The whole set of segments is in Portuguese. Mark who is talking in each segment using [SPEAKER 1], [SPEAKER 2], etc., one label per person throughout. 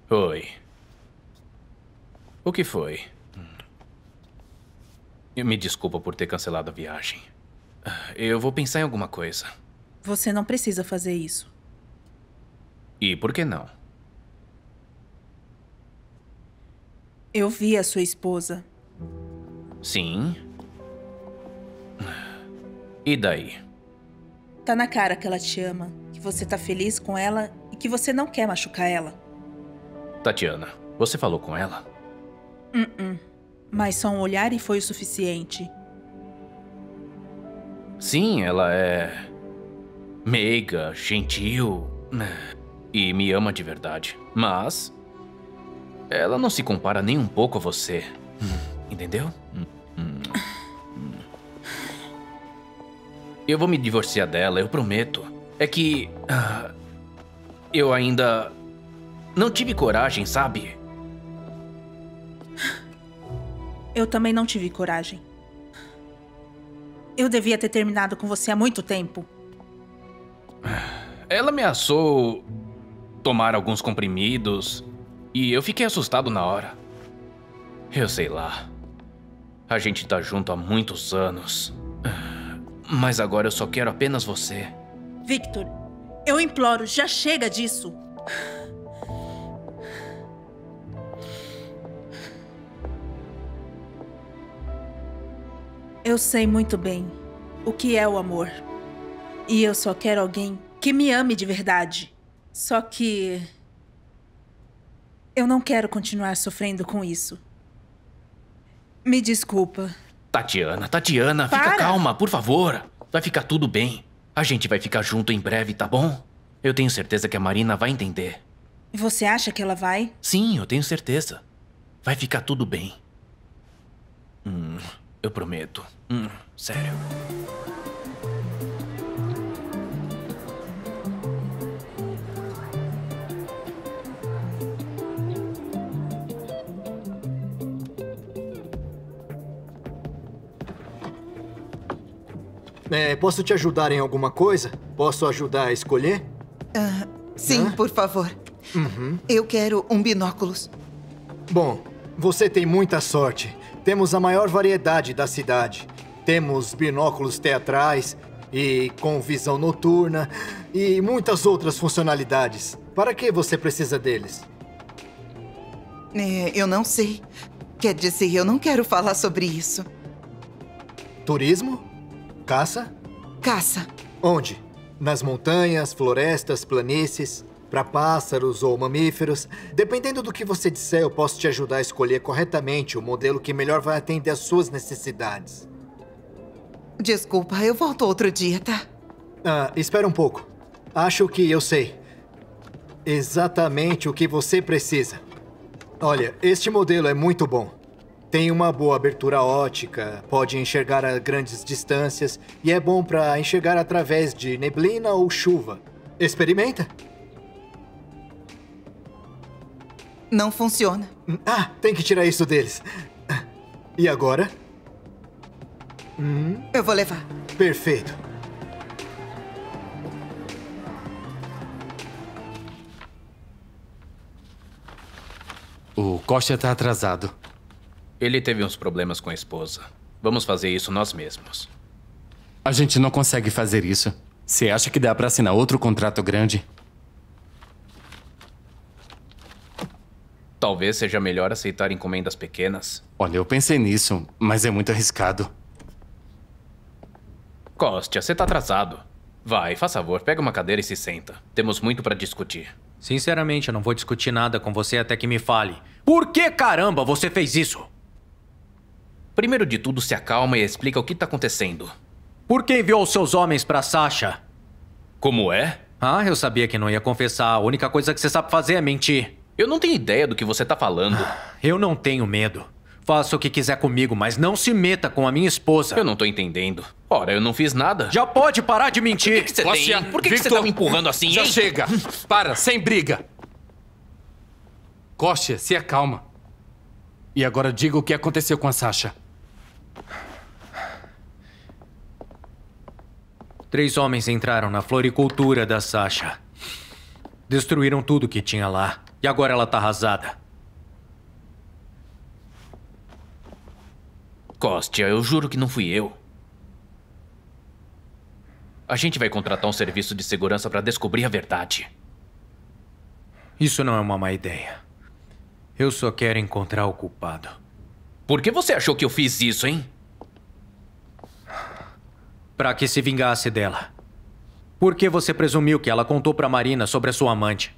[SPEAKER 1] Oi. O que foi? Me desculpa por ter cancelado a viagem. Eu vou pensar em alguma coisa.
[SPEAKER 2] Você não precisa fazer isso.
[SPEAKER 1] E por que não?
[SPEAKER 2] Eu vi a sua esposa.
[SPEAKER 1] Sim. E daí?
[SPEAKER 2] Tá na cara que ela te ama, que você tá feliz com ela e que você não quer machucar ela.
[SPEAKER 1] Tatiana, você falou com ela?
[SPEAKER 2] Mas só um olhar e foi o suficiente.
[SPEAKER 1] Sim, ela é meiga, gentil e me ama de verdade. Mas ela não se compara nem um pouco a você. Entendeu? Eu vou me divorciar dela, eu prometo. É que eu ainda não tive coragem, sabe?
[SPEAKER 2] Eu também não tive coragem. Eu devia ter terminado com você há muito tempo.
[SPEAKER 1] Ela ameaçou tomar alguns comprimidos e eu fiquei assustado na hora. Eu sei lá. A gente tá junto há muitos anos. Mas agora eu só quero apenas você.
[SPEAKER 2] Victor, eu imploro, já chega disso. Eu sei muito bem o que é o amor. E eu só quero alguém que me ame de verdade. Só que eu não quero continuar sofrendo com isso. Me desculpa.
[SPEAKER 1] Tatiana, fica
[SPEAKER 2] Para!
[SPEAKER 1] calma, por favor. Vai ficar tudo bem. A gente vai ficar junto em breve, tá bom? Eu tenho certeza que a Marina vai entender.
[SPEAKER 2] Você acha que ela vai?
[SPEAKER 1] Sim, eu tenho certeza. Vai ficar tudo bem. Eu prometo. Sério.
[SPEAKER 3] Posso te ajudar em alguma coisa? Posso ajudar a escolher?
[SPEAKER 4] Sim, por favor. Eu quero um binóculos.
[SPEAKER 3] Bom, você tem muita sorte. Temos a maior variedade da cidade. Temos binóculos teatrais e com visão noturna e muitas outras funcionalidades. Para que você precisa deles?
[SPEAKER 4] Eu não sei. Quer dizer, eu não quero falar sobre isso.
[SPEAKER 3] Turismo? Caça?
[SPEAKER 4] Caça.
[SPEAKER 3] Onde? Nas montanhas, florestas, planícies? Para pássaros ou mamíferos? Dependendo do que você disser, eu posso te ajudar a escolher corretamente o modelo que melhor vai atender às suas necessidades.
[SPEAKER 4] Desculpa, eu volto outro dia, tá?
[SPEAKER 3] Espera um pouco. Acho que eu sei exatamente o que você precisa. Olha, este modelo é muito bom. Tem uma boa abertura ótica, pode enxergar a grandes distâncias e é bom para enxergar através de neblina ou chuva. Experimenta.
[SPEAKER 4] Não funciona.
[SPEAKER 3] Tem que tirar isso deles. E agora?
[SPEAKER 4] Eu vou levar.
[SPEAKER 3] Perfeito.
[SPEAKER 5] O Costa tá atrasado.
[SPEAKER 1] Ele teve uns problemas com a esposa. Vamos fazer isso nós mesmos.
[SPEAKER 5] A gente não consegue fazer isso. Você acha que dá pra assinar outro contrato grande?
[SPEAKER 1] Talvez seja melhor aceitar encomendas pequenas.
[SPEAKER 5] Olha, eu pensei nisso, mas é muito arriscado.
[SPEAKER 1] Kostya, você tá atrasado. Vai, faz favor, pega uma cadeira e se senta. Temos muito pra discutir.
[SPEAKER 6] Sinceramente, eu não vou discutir nada com você até que me fale. Por que caramba você fez isso?
[SPEAKER 1] Primeiro de tudo, se acalma e explica o que tá acontecendo.
[SPEAKER 6] Por que enviou seus homens pra Sasha?
[SPEAKER 1] Como é?
[SPEAKER 6] Eu sabia que não ia confessar. A única coisa que você sabe fazer é mentir.
[SPEAKER 1] Eu não tenho ideia do que você tá falando.
[SPEAKER 6] Eu não tenho medo. Faça o que quiser comigo, mas não se meta com a minha esposa.
[SPEAKER 1] Eu não tô entendendo. Ora, eu não fiz nada.
[SPEAKER 6] Já pode parar de mentir.
[SPEAKER 1] Por que você tem? Por que você tá me empurrando assim,
[SPEAKER 5] Já
[SPEAKER 1] hein?
[SPEAKER 5] chega! Para, sem briga! Costa, se acalma. E agora diga o que aconteceu com a Sasha.
[SPEAKER 6] 3 homens entraram na floricultura da Sasha. Destruíram tudo que tinha lá. E agora ela tá arrasada.
[SPEAKER 1] Kostya, eu juro que não fui eu. A gente vai contratar um serviço de segurança para descobrir a verdade.
[SPEAKER 6] Isso não é uma má ideia. Eu só quero encontrar o culpado.
[SPEAKER 1] Por que você achou que eu fiz isso, hein?
[SPEAKER 6] Pra que se vingasse dela. Por que você presumiu que ela contou pra Marina sobre a sua amante?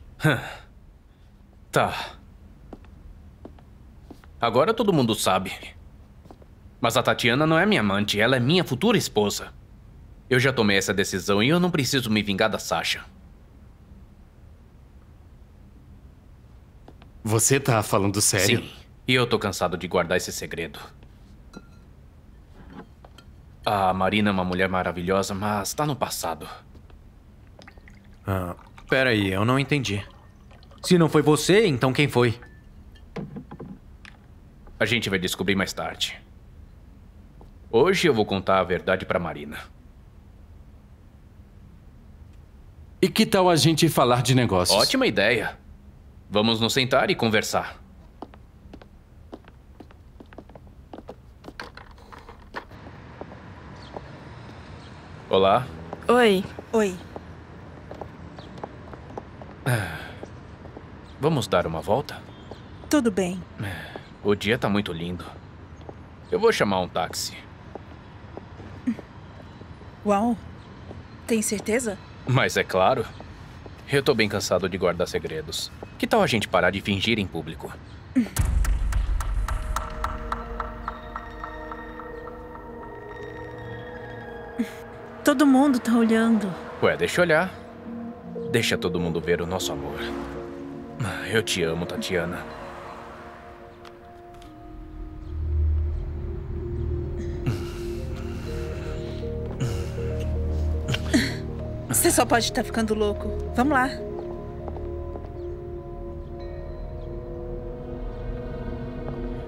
[SPEAKER 1] Tá. Agora todo mundo sabe. Mas a Tatiana não é minha amante, ela é minha futura esposa. Eu já tomei essa decisão e eu não preciso me vingar da Sasha.
[SPEAKER 5] Você tá falando sério?
[SPEAKER 1] Sim, e eu tô cansado de guardar esse segredo. A Marina é uma mulher maravilhosa, mas tá no passado.
[SPEAKER 6] Peraí, eu não entendi. Se não foi você, então quem foi?
[SPEAKER 1] A gente vai descobrir mais tarde. Hoje eu vou contar a verdade pra Marina.
[SPEAKER 5] E que tal a gente falar de negócios?
[SPEAKER 1] Ótima ideia. Vamos nos sentar e conversar. Olá.
[SPEAKER 7] Oi.
[SPEAKER 2] Oi.
[SPEAKER 1] Vamos dar uma volta?
[SPEAKER 2] Tudo bem.
[SPEAKER 1] O dia tá muito lindo. Eu vou chamar um táxi.
[SPEAKER 2] Uau. Tem certeza?
[SPEAKER 1] Mas é claro. Eu tô bem cansado de guardar segredos. Que tal a gente parar de fingir em público?
[SPEAKER 2] Todo mundo tá olhando.
[SPEAKER 1] Ué, deixa eu olhar. Deixa todo mundo ver o nosso amor. Eu te amo, Tatiana.
[SPEAKER 2] Você só pode estar ficando louco. Vamos lá.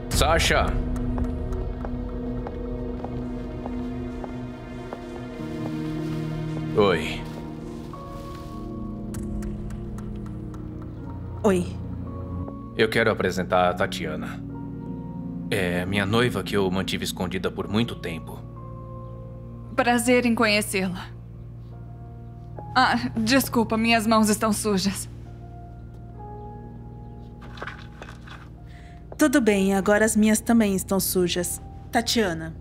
[SPEAKER 1] Sasha! Oi.
[SPEAKER 2] Oi.
[SPEAKER 1] Eu quero apresentar a Tatiana. É minha noiva que eu mantive escondida por muito tempo.
[SPEAKER 7] Prazer em conhecê-la. Desculpa, minhas mãos estão sujas.
[SPEAKER 2] Tudo bem, agora as minhas também estão sujas. Tatiana.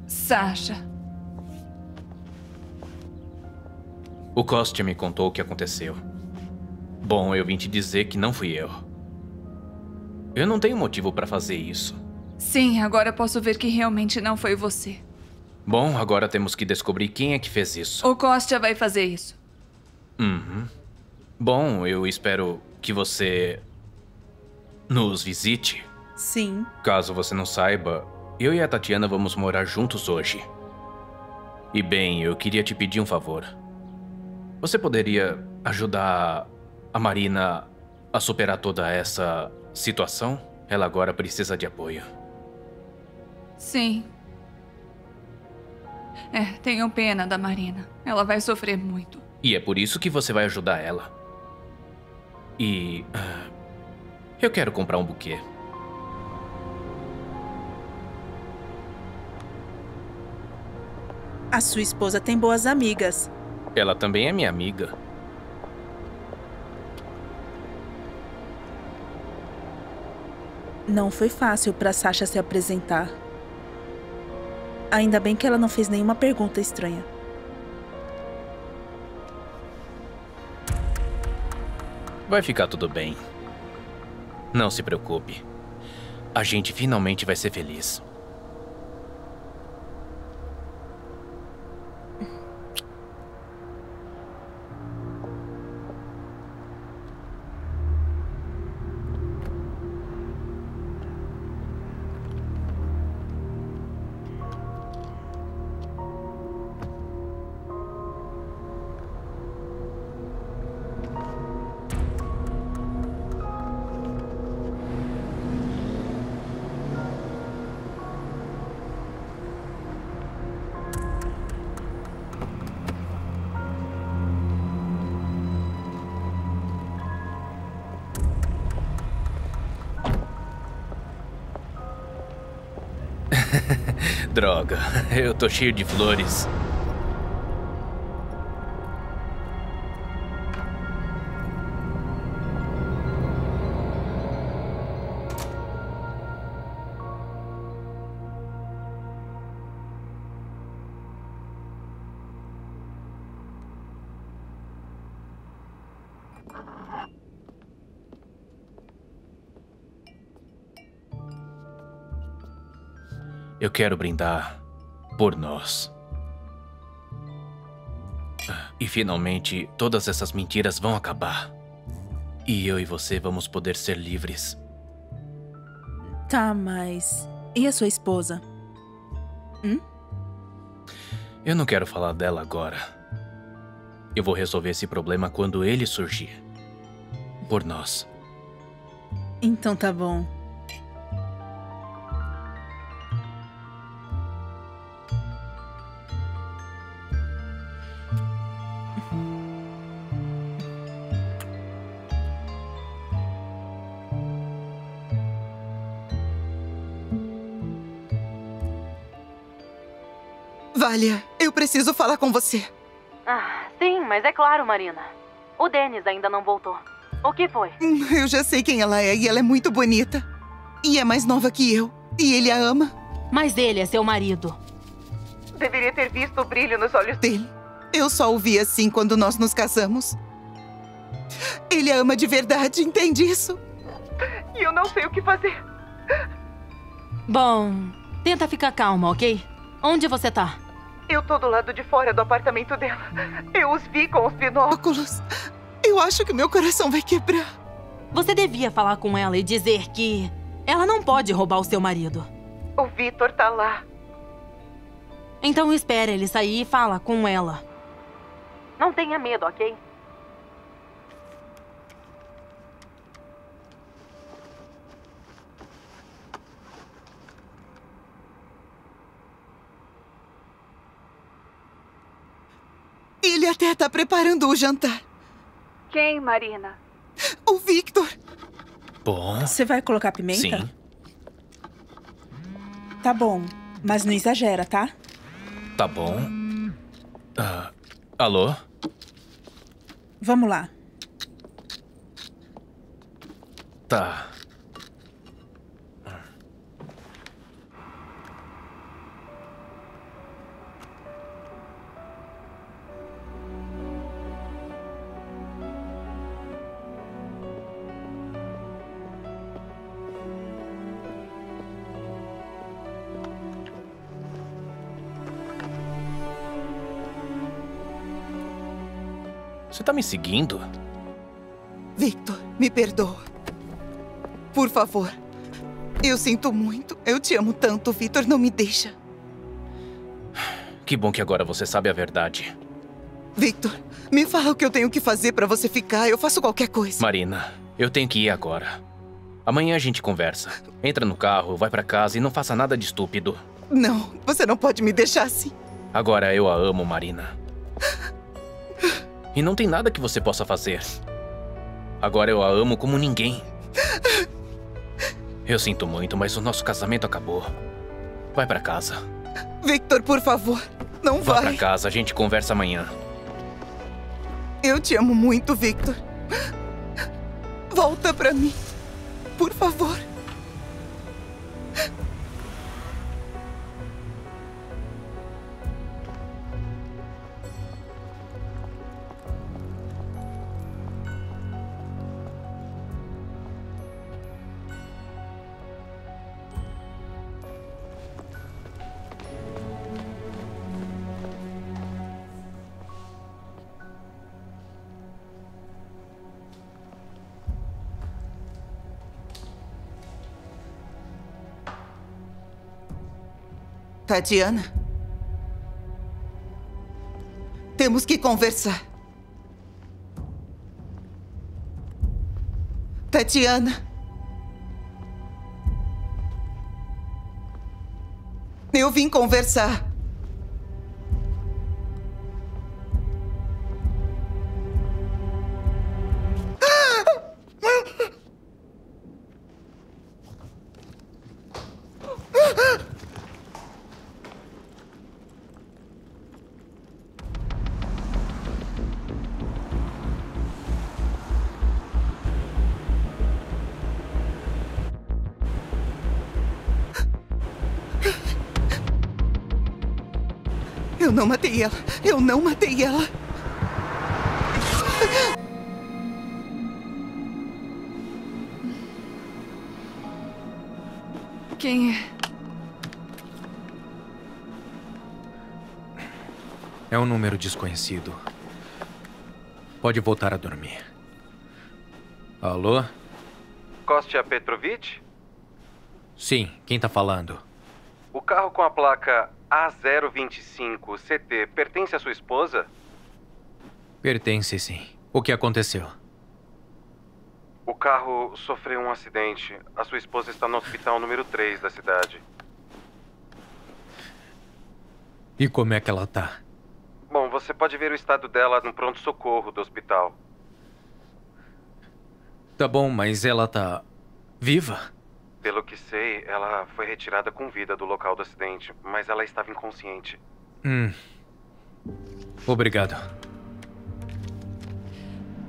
[SPEAKER 7] Sasha.
[SPEAKER 1] O Kostya me contou o que aconteceu. Bom, eu vim te dizer que não fui eu. Eu não tenho motivo para fazer isso.
[SPEAKER 7] Sim, agora posso ver que realmente não foi você.
[SPEAKER 1] Bom, agora temos que descobrir quem é que fez isso.
[SPEAKER 7] O Kostya vai fazer isso.
[SPEAKER 1] Bom, eu espero que você nos visite.
[SPEAKER 2] Sim.
[SPEAKER 1] Caso você não saiba, eu e a Tatiana vamos morar juntos hoje. E bem, eu queria te pedir um favor. Você poderia ajudar a Marina a superar toda essa situação? Ela agora precisa de apoio.
[SPEAKER 7] Sim. Tenho pena da Marina. Ela vai sofrer muito.
[SPEAKER 1] E é por isso que você vai ajudar ela. E... eu quero comprar um buquê.
[SPEAKER 2] A sua esposa tem boas amigas.
[SPEAKER 1] Ela também é minha amiga.
[SPEAKER 2] Não foi fácil pra Sasha se apresentar. Ainda bem que ela não fez nenhuma pergunta estranha.
[SPEAKER 1] Vai ficar tudo bem. Não se preocupe. A gente finalmente vai ser feliz. Droga, eu tô cheio de flores. Eu quero brindar por nós. E finalmente, todas essas mentiras vão acabar. E eu e você vamos poder ser livres.
[SPEAKER 2] Tá, mas... E a sua esposa?
[SPEAKER 1] Eu não quero falar dela agora. Eu vou resolver esse problema quando ele surgir. Por nós.
[SPEAKER 2] Então tá bom.
[SPEAKER 4] Valia, eu preciso falar com você.
[SPEAKER 8] Sim, mas é claro, Marina. O Dennis ainda não voltou. O que foi?
[SPEAKER 4] Eu já sei quem ela é e ela é muito bonita. E é mais nova que eu. E ele a ama.
[SPEAKER 8] Mas ele é seu marido.
[SPEAKER 4] Deveria ter visto o brilho nos olhos dele. Eu só o vi assim quando nós nos casamos. Ele a ama de verdade, entende isso? E eu não sei o que fazer.
[SPEAKER 8] Bom, tenta ficar calma, ok? Onde você tá?
[SPEAKER 4] Eu tô do lado de fora do apartamento dela. Eu os vi com os binóculos. Eu acho que meu coração vai quebrar.
[SPEAKER 8] Você devia falar com ela e dizer que ela não pode roubar o seu marido.
[SPEAKER 4] O Vitor tá lá.
[SPEAKER 8] Então espera ele sair e fala com ela. Não tenha medo, ok?
[SPEAKER 4] Ele até tá preparando o jantar.
[SPEAKER 7] Quem, Marina?
[SPEAKER 4] O Victor.
[SPEAKER 1] Bom...
[SPEAKER 2] Você vai colocar pimenta?
[SPEAKER 1] Sim.
[SPEAKER 2] Tá bom, mas não exagera, tá?
[SPEAKER 1] Tá bom. Alô?
[SPEAKER 2] Vamos lá.
[SPEAKER 1] Tá. Você tá me seguindo?
[SPEAKER 4] Victor, me perdoa. Por favor. Eu sinto muito. Eu te amo tanto, Victor. Não me deixa.
[SPEAKER 1] Que bom que agora você sabe a verdade.
[SPEAKER 4] Victor, me fala o que eu tenho que fazer pra você ficar. Eu faço qualquer coisa.
[SPEAKER 1] Marina, eu tenho que ir agora. Amanhã a gente conversa. Entra no carro, vai pra casa e não faça nada de estúpido.
[SPEAKER 4] Não, você não pode me deixar assim.
[SPEAKER 1] Agora eu a amo, Marina. E não tem nada que você possa fazer. Agora eu a amo como ninguém. Eu sinto muito, mas o nosso casamento acabou. Vai pra casa.
[SPEAKER 4] Victor, por favor, não
[SPEAKER 1] Vá
[SPEAKER 4] vai.
[SPEAKER 1] pra casa, a gente conversa amanhã.
[SPEAKER 4] Eu te amo muito, Victor. Volta pra mim. Por favor. Tatiana? Temos que conversar. Tatiana? Eu vim conversar. Eu não matei ela. Eu não matei ela.
[SPEAKER 7] Quem é?
[SPEAKER 6] É um número desconhecido. Pode voltar a dormir. Alô?
[SPEAKER 9] Kostya Petrovic?
[SPEAKER 6] Sim, quem tá falando?
[SPEAKER 9] O carro com a placa A025CT pertence à sua esposa?
[SPEAKER 6] Pertence, sim. O que aconteceu?
[SPEAKER 9] O carro sofreu um acidente. A sua esposa está no hospital número 3 da cidade.
[SPEAKER 6] E como é que ela tá?
[SPEAKER 9] Bom, você pode ver o estado dela no pronto-socorro do hospital.
[SPEAKER 6] Tá bom, mas ela tá viva?
[SPEAKER 9] Pelo que sei, ela foi retirada com vida do local do acidente, mas ela estava inconsciente.
[SPEAKER 6] Obrigado.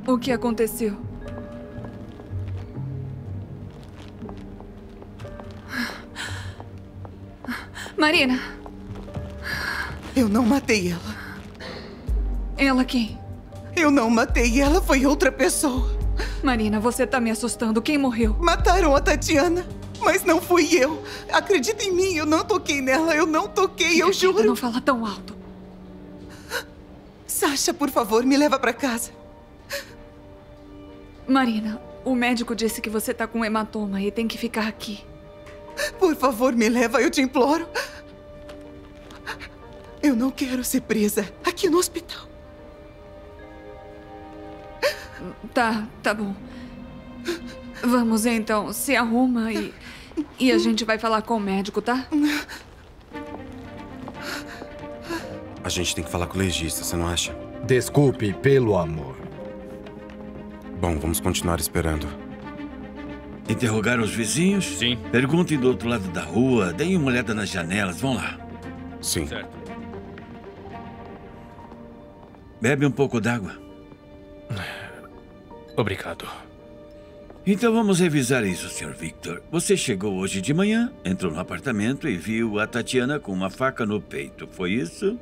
[SPEAKER 7] O que aconteceu? Marina!
[SPEAKER 4] Eu não matei ela.
[SPEAKER 7] Ela quem?
[SPEAKER 4] Eu não matei ela, foi outra pessoa.
[SPEAKER 7] Marina, você tá me assustando. Quem morreu?
[SPEAKER 4] Mataram a Tatiana, mas não fui eu. Acredita em mim, eu não toquei nela, eu não toquei, eu juro.
[SPEAKER 7] Não fala tão alto.
[SPEAKER 4] Sasha, por favor, me leva pra casa.
[SPEAKER 7] Marina, o médico disse que você tá com hematoma e tem que ficar aqui.
[SPEAKER 4] Por favor, me leva, eu te imploro. Eu não quero ser presa aqui no hospital.
[SPEAKER 7] Tá bom. Vamos então, se arruma e a gente vai falar com o médico, tá?
[SPEAKER 10] A gente tem que falar com o legista, você não acha?
[SPEAKER 3] Desculpe, pelo amor.
[SPEAKER 10] Bom, vamos continuar esperando.
[SPEAKER 11] Interrogaram os vizinhos?
[SPEAKER 1] Sim.
[SPEAKER 11] Perguntem do outro lado da rua, deem uma olhada nas janelas, vão lá.
[SPEAKER 10] Sim.
[SPEAKER 1] Certo.
[SPEAKER 11] Bebe um pouco d'água.
[SPEAKER 1] Obrigado.
[SPEAKER 11] Então vamos revisar isso, Sr. Victor. Você chegou hoje de manhã, entrou no apartamento e viu a Tatiana com uma faca no peito, foi isso?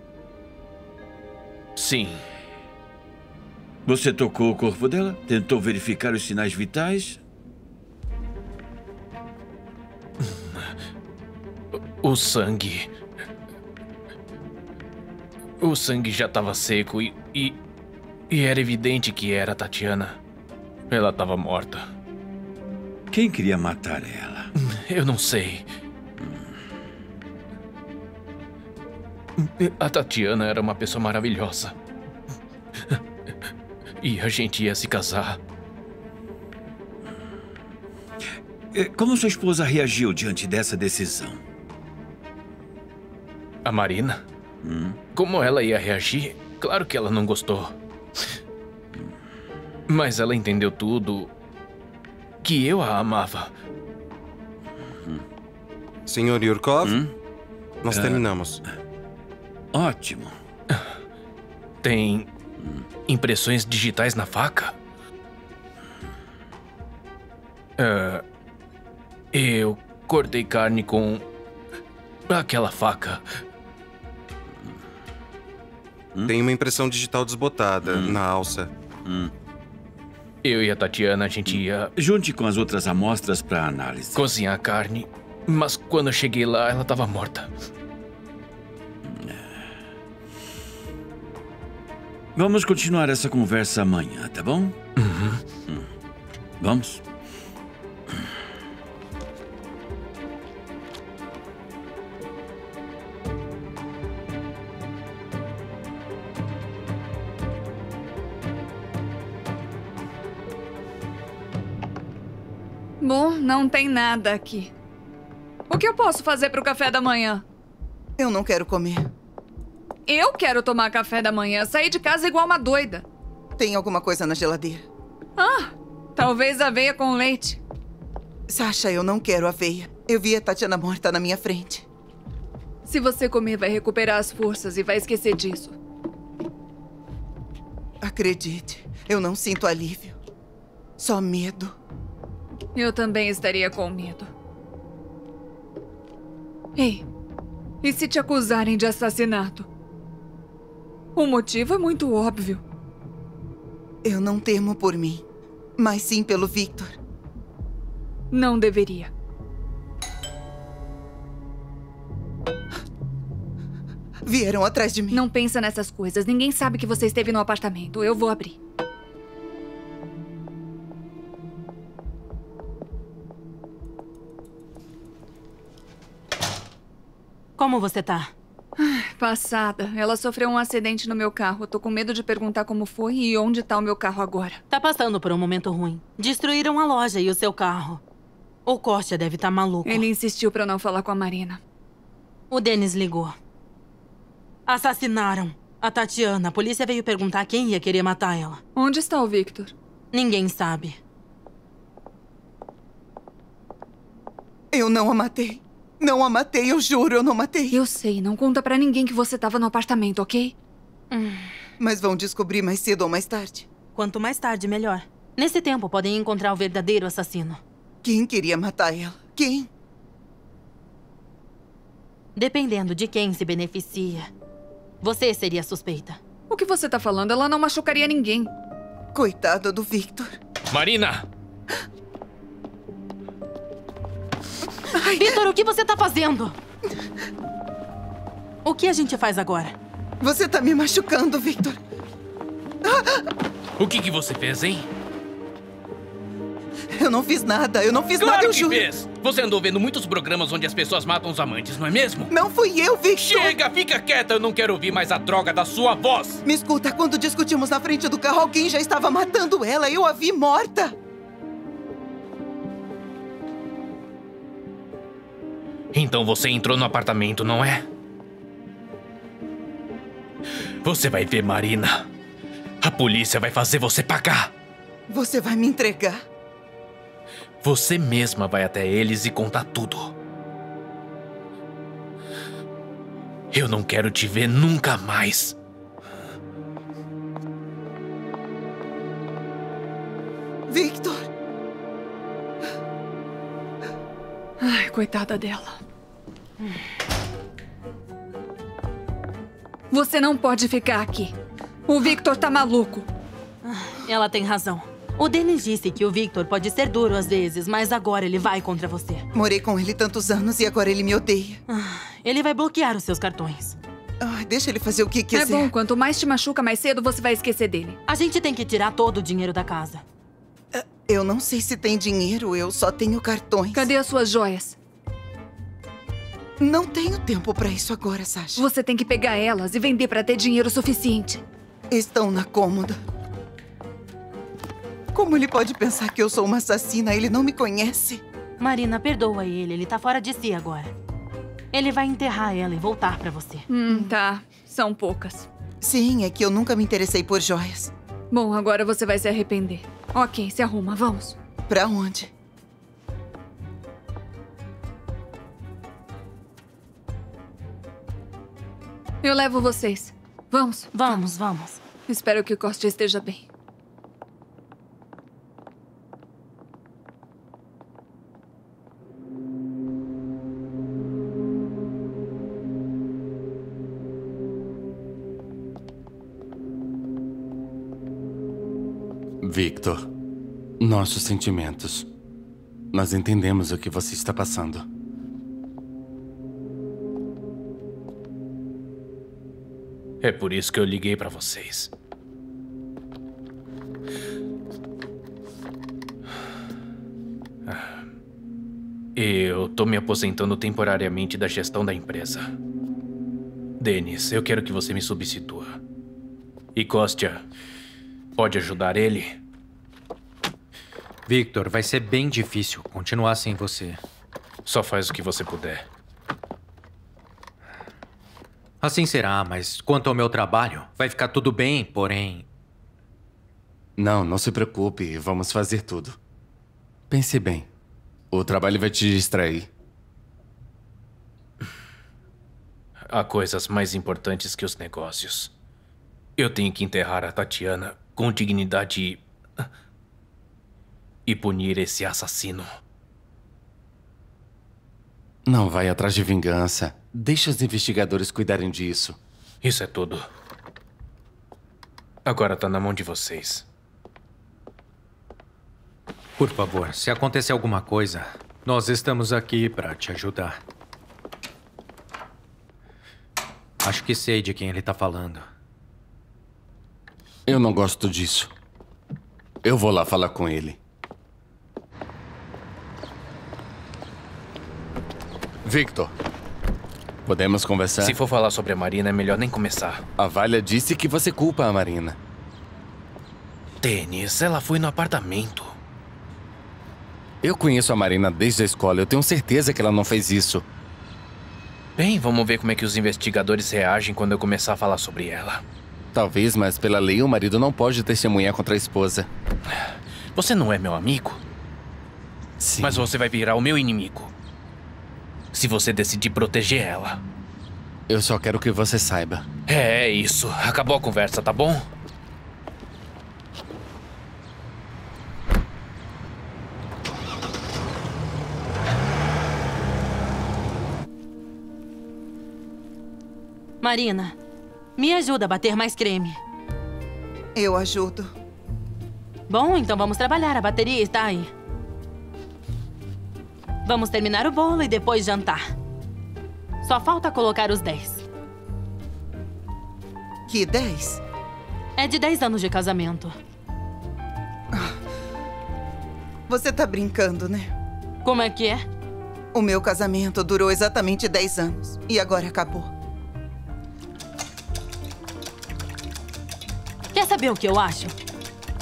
[SPEAKER 1] Sim.
[SPEAKER 11] Você tocou o corpo dela? Tentou verificar os sinais vitais?
[SPEAKER 1] O sangue... O sangue já estava seco e era evidente que era a Tatiana. Ela estava morta.
[SPEAKER 11] Quem queria matar ela?
[SPEAKER 1] Eu não sei. A Tatiana era uma pessoa maravilhosa. E a gente ia se casar.
[SPEAKER 11] Como sua esposa reagiu diante dessa decisão?
[SPEAKER 1] A Marina? Como ela ia reagir? Claro que ela não gostou. Mas ela entendeu tudo. Que eu a amava.
[SPEAKER 10] Senhor Yurkov, nós terminamos.
[SPEAKER 11] Ótimo.
[SPEAKER 1] Tem impressões digitais na faca? Eu cortei carne com aquela faca.
[SPEAKER 10] Tem uma impressão digital desbotada na alça.
[SPEAKER 1] Eu e a Tatiana, a gente ia...
[SPEAKER 11] Junte com as outras amostras para análise.
[SPEAKER 1] Cozinhar a carne. Mas quando eu cheguei lá, ela estava morta.
[SPEAKER 11] Vamos continuar essa conversa amanhã, tá bom? Vamos?
[SPEAKER 7] Bom, não tem nada aqui. O que eu posso fazer pro café da manhã?
[SPEAKER 4] Eu não quero comer.
[SPEAKER 7] Eu quero tomar café da manhã, sair de casa igual uma doida.
[SPEAKER 4] Tem alguma coisa na geladeira?
[SPEAKER 7] Talvez aveia com leite.
[SPEAKER 4] Sasha, eu não quero aveia. Eu vi a Tatiana morta na minha frente.
[SPEAKER 7] Se você comer, vai recuperar as forças e vai esquecer disso.
[SPEAKER 4] Acredite, eu não sinto alívio. Só medo.
[SPEAKER 7] Eu também estaria com medo. Ei, e se te acusarem de assassinato? O motivo é muito óbvio.
[SPEAKER 4] Eu não temo por mim, mas sim pelo Victor.
[SPEAKER 7] Não deveria.
[SPEAKER 4] Vieram atrás de mim.
[SPEAKER 7] Não pensa nessas coisas. Ninguém sabe que você esteve no apartamento. Eu vou abrir.
[SPEAKER 8] Como você tá?
[SPEAKER 7] Passada. Ela sofreu um acidente no meu carro. Eu tô com medo de perguntar como foi e onde tá o meu carro agora.
[SPEAKER 8] Tá passando por um momento ruim. Destruíram a loja e o seu carro. O Kostya deve estar maluco.
[SPEAKER 7] Ele insistiu pra eu não falar com a Marina.
[SPEAKER 8] O Dennis ligou. Assassinaram a Tatiana. A polícia veio perguntar quem ia querer matar ela.
[SPEAKER 7] Onde está o Victor?
[SPEAKER 8] Ninguém sabe.
[SPEAKER 4] Eu não a matei. Não a matei, eu juro, eu não matei.
[SPEAKER 7] Eu sei, não conta pra ninguém que você tava no apartamento, ok?
[SPEAKER 4] Mas vão descobrir mais cedo ou mais tarde.
[SPEAKER 8] Quanto mais tarde, melhor. Nesse tempo, podem encontrar o verdadeiro assassino.
[SPEAKER 4] Quem queria matar ela? Quem?
[SPEAKER 8] Dependendo de quem se beneficia. Você seria suspeita.
[SPEAKER 7] O que você tá falando? Ela não machucaria ninguém.
[SPEAKER 4] Coitada do Victor.
[SPEAKER 1] Marina!
[SPEAKER 8] Victor, o que você tá fazendo? O que a gente faz agora?
[SPEAKER 4] Você tá me machucando, Victor.
[SPEAKER 1] O que você fez, hein?
[SPEAKER 4] Eu não fiz nada, eu não fiz
[SPEAKER 1] Claro
[SPEAKER 4] nada, eu
[SPEAKER 1] que
[SPEAKER 4] juro.
[SPEAKER 1] fez! Você andou vendo muitos programas onde as pessoas matam os amantes, não é mesmo?
[SPEAKER 4] Não fui eu, Victor!
[SPEAKER 1] Chega, fica quieta, eu não quero ouvir mais a droga da sua voz!
[SPEAKER 4] Me escuta, quando discutimos na frente do carro, alguém já estava matando ela, eu a vi morta!
[SPEAKER 1] Então você entrou no apartamento, não é? Você vai ver, Marina. A polícia vai fazer você pagar.
[SPEAKER 4] Você vai me entregar?
[SPEAKER 1] Você mesma vai até eles e contar tudo. Eu não quero te ver nunca mais.
[SPEAKER 4] Victor!
[SPEAKER 7] Ai, coitada dela. Você não pode ficar aqui. O Victor tá maluco.
[SPEAKER 8] Ela tem razão. O Dennis disse que o Victor pode ser duro às vezes, mas agora ele vai contra você.
[SPEAKER 4] Morei com ele tantos anos e agora ele me odeia.
[SPEAKER 8] Ele vai bloquear os seus cartões.
[SPEAKER 4] Deixa ele fazer o que quiser.
[SPEAKER 7] É bom, quanto mais te machuca, mais cedo você vai esquecer dele.
[SPEAKER 8] A gente tem que tirar todo o dinheiro da casa.
[SPEAKER 4] Eu não sei se tem dinheiro, eu só tenho cartões.
[SPEAKER 7] Cadê as suas joias?
[SPEAKER 4] Não tenho tempo pra isso agora, Sasha.
[SPEAKER 7] Você tem que pegar elas e vender pra ter dinheiro suficiente.
[SPEAKER 4] Estão na cômoda. Como ele pode pensar que eu sou uma assassina? Ele não me conhece.
[SPEAKER 8] Marina, perdoa ele tá fora de si agora. Ele vai enterrar ela e voltar pra você.
[SPEAKER 7] Tá. São poucas.
[SPEAKER 4] Sim, é que eu nunca me interessei por joias.
[SPEAKER 7] Bom, agora você vai se arrepender. Ok, se arruma, vamos.
[SPEAKER 4] Pra onde?
[SPEAKER 7] Eu levo vocês. Vamos?
[SPEAKER 8] Vamos.
[SPEAKER 7] Espero que o Kostya esteja bem.
[SPEAKER 5] Victor, nossos sentimentos. Nós entendemos o que você está passando.
[SPEAKER 1] É por isso que eu liguei pra vocês. Eu tô me aposentando temporariamente da gestão da empresa. Dennis, eu quero que você me substitua. E Kostya, pode ajudar ele?
[SPEAKER 6] Victor, vai ser bem difícil continuar sem você.
[SPEAKER 1] Só faz o que você puder.
[SPEAKER 6] Assim será, mas quanto ao meu trabalho, vai ficar tudo bem, porém...
[SPEAKER 5] Não se preocupe. Vamos fazer tudo. Pense bem. O trabalho vai te distrair.
[SPEAKER 1] Há coisas mais importantes que os negócios. Eu tenho que enterrar a Tatiana com dignidade e punir esse assassino.
[SPEAKER 5] Não vai atrás de vingança. Deixa os investigadores cuidarem disso.
[SPEAKER 1] Isso é tudo. Agora tá na mão de vocês.
[SPEAKER 6] Por favor, se acontecer alguma coisa, nós estamos aqui para te ajudar. Acho que sei de quem ele tá falando.
[SPEAKER 5] Eu não gosto disso. Eu vou lá falar com ele. Victor, podemos conversar?
[SPEAKER 1] Se for falar sobre a Marina, é melhor nem começar.
[SPEAKER 5] A Valha disse que você culpa a Marina.
[SPEAKER 1] Dennis, ela foi no apartamento.
[SPEAKER 5] Eu conheço a Marina desde a escola. Eu tenho certeza que ela não fez isso.
[SPEAKER 1] Bem, vamos ver como é que os investigadores reagem quando eu começar a falar sobre ela.
[SPEAKER 5] Talvez, mas pela lei o marido não pode testemunhar contra a esposa.
[SPEAKER 1] Você não é meu amigo?
[SPEAKER 5] Sim.
[SPEAKER 1] Mas você vai virar o meu inimigo. Se você decidir proteger ela.
[SPEAKER 5] Eu só quero que você saiba.
[SPEAKER 1] É isso. Acabou a conversa, tá bom?
[SPEAKER 8] Marina, me ajuda a bater mais creme.
[SPEAKER 4] Eu ajudo.
[SPEAKER 8] Bom, então vamos trabalhar. A bateria está aí. Vamos terminar o bolo e depois jantar. Só falta colocar os 10.
[SPEAKER 4] Que 10?
[SPEAKER 8] É de 10 anos de casamento.
[SPEAKER 4] Você tá brincando, né?
[SPEAKER 8] Como é que é?
[SPEAKER 4] O meu casamento durou exatamente 10 anos. E agora acabou.
[SPEAKER 8] Quer saber o que eu acho?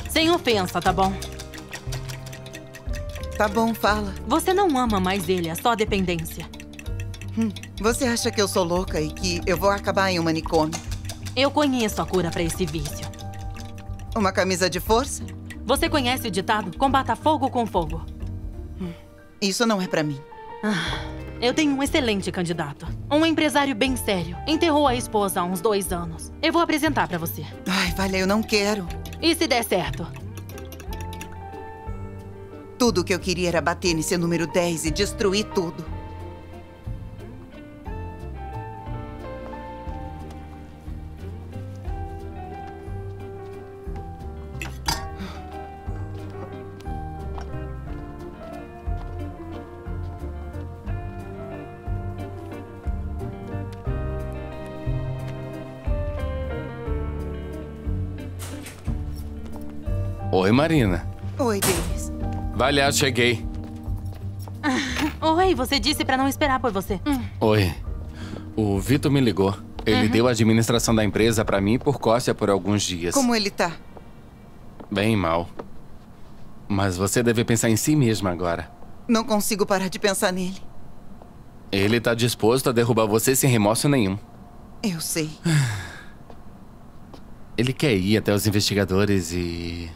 [SPEAKER 8] Sem ofensa, tá bom?
[SPEAKER 4] Tá bom, fala.
[SPEAKER 8] Você não ama mais ele, é só dependência.
[SPEAKER 4] Você acha que eu sou louca e que eu vou acabar em um manicômio?
[SPEAKER 8] Eu conheço a cura pra esse vício.
[SPEAKER 4] Uma camisa de força?
[SPEAKER 8] Você conhece o ditado? Combata fogo com fogo.
[SPEAKER 4] Isso não é pra mim.
[SPEAKER 8] Eu tenho um excelente candidato. Um empresário bem sério. Enterrou a esposa há uns 2 anos. Eu vou apresentar pra você.
[SPEAKER 4] Ai, Valha, eu não quero.
[SPEAKER 8] E se der certo?
[SPEAKER 4] Tudo o que eu queria era bater nesse número 10 e destruir tudo.
[SPEAKER 5] Oi, Marina.
[SPEAKER 4] Oi, Dennis.
[SPEAKER 5] Valha, cheguei.
[SPEAKER 8] Oi, você disse pra não esperar por você.
[SPEAKER 5] Oi. O Vitor me ligou. Ele deu a administração da empresa pra mim por Cóssia por alguns dias.
[SPEAKER 4] Como ele tá?
[SPEAKER 5] Bem mal. Mas você deve pensar em si mesma agora.
[SPEAKER 4] Não consigo parar de pensar nele.
[SPEAKER 5] Ele tá disposto a derrubar você sem remorso nenhum.
[SPEAKER 4] Eu sei.
[SPEAKER 5] Ele quer ir até os investigadores e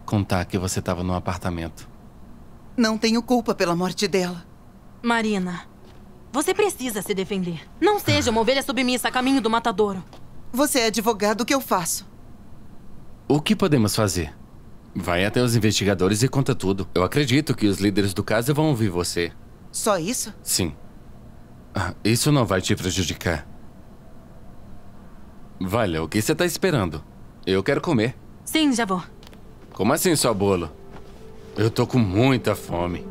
[SPEAKER 5] contar que você estava no apartamento.
[SPEAKER 4] Não tenho culpa pela morte dela.
[SPEAKER 8] Marina, você precisa se defender. Não seja uma ovelha submissa a caminho do matadouro.
[SPEAKER 4] Você é advogado, o que eu faço?
[SPEAKER 5] O que podemos fazer? Vai até os investigadores e conta tudo. Eu acredito que os líderes do caso vão ouvir você.
[SPEAKER 4] Só isso?
[SPEAKER 5] Sim. Isso não vai te prejudicar. Valha, o que você tá esperando? Eu quero comer.
[SPEAKER 8] Sim, já vou.
[SPEAKER 5] Como assim só bolo? Eu tô com muita fome.